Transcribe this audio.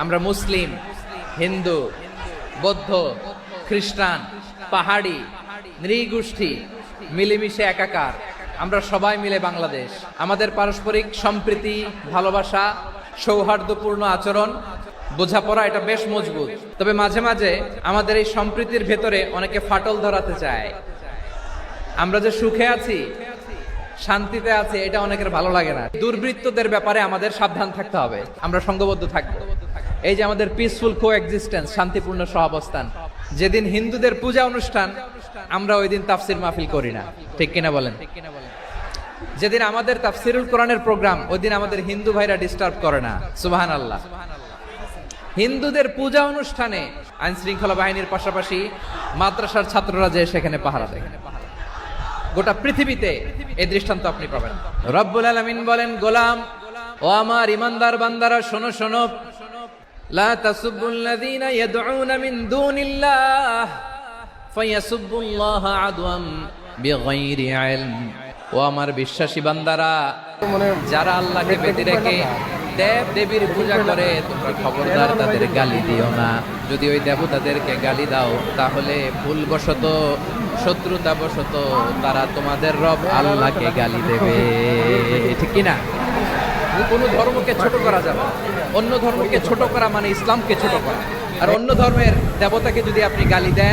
আমরা মুসলিম, হিন্দু, বৌদ্ধ, খ্রিস্টান, পাহাড়ি, নৃগোষ্ঠী মিলেমিশে একাকার। আমরা সবাই মিলে বাংলাদেশ। আমাদের পারস্পরিক সম্প্রীতি, ভালোবাসা, সৌহার্দ্যপূর্ণ আচরণ, বোঝাপড়া এটা বেশ মজবুত। তবে মাঝে মাঝে আমাদের এই সম্প্রীতির ভেতরে অনেকে ফাটল ধরাতে চায়। আমরা যে সুখে আছি, শান্তিতে আছে, এটা অনেকের ভালো লাগে না। দুর্বৃত্তদের ব্যাপারে আমাদের সাবধান থাকতে হবে, আমরা সংঘবদ্ধ থাকবো। এই যে আমাদের পিসফুল কো এক্সিস্টেন্স, শান্তিপূর্ণ সহাবস্থান। যেদিন হিন্দুদের পূজা অনুষ্ঠান, আমরা ওই দিন তাফসির মাহফিল করি না, ঠিক কিনা বলেন? যেদিন আমাদের তাফসিরুল কোরআনের প্রোগ্রাম, ওই দিন আমাদের হিন্দু ভাইরা ডিস্টার্ব করে না। সুবহানাল্লাহ। হিন্দুদের পূজা অনুষ্ঠানে আইন শৃঙ্খলা বাহিনীর পাশাপাশি মাদ্রাসার ছাত্ররা যে সেখানে পাহারা দেয়। গোটা পৃথিবীতে এই দৃষ্টান্ত আপনি পাবেন। রব্বুল আলামিন বলেন, গোলাম ও আমার ইমানদার বান্দারা, শোনো শোনো, লা তাসুবুল্লাযীনা ইয়াদউনা মিন দুনিল্লাহ ফায়াসুবুল্লাহা আদওয়াম বিগাইরি ইলম। ও আমার বিশ্বাসী বান্দারা, যারা আল্লাহকে ব্যতি রেখে দেব দেবীর পূজা করে, তোমরা খবরদার তাদের গালি দিও না। যদি ওই দেবতাদেরকে গালি দাও, তাহলে ভুলবশত, শত্রুতাবশত তারা তোমাদের রব আল্লাহকে গালি দেবে, ঠিক কিনা? কোনো ধর্মকে ছোট করা যাবে। অন্য ধর্মকে ছোট করা মানে ইসলামকে ছোট করা। আর অন্য ধর্মের দেবতাকে যদি আপনি গালি দেন,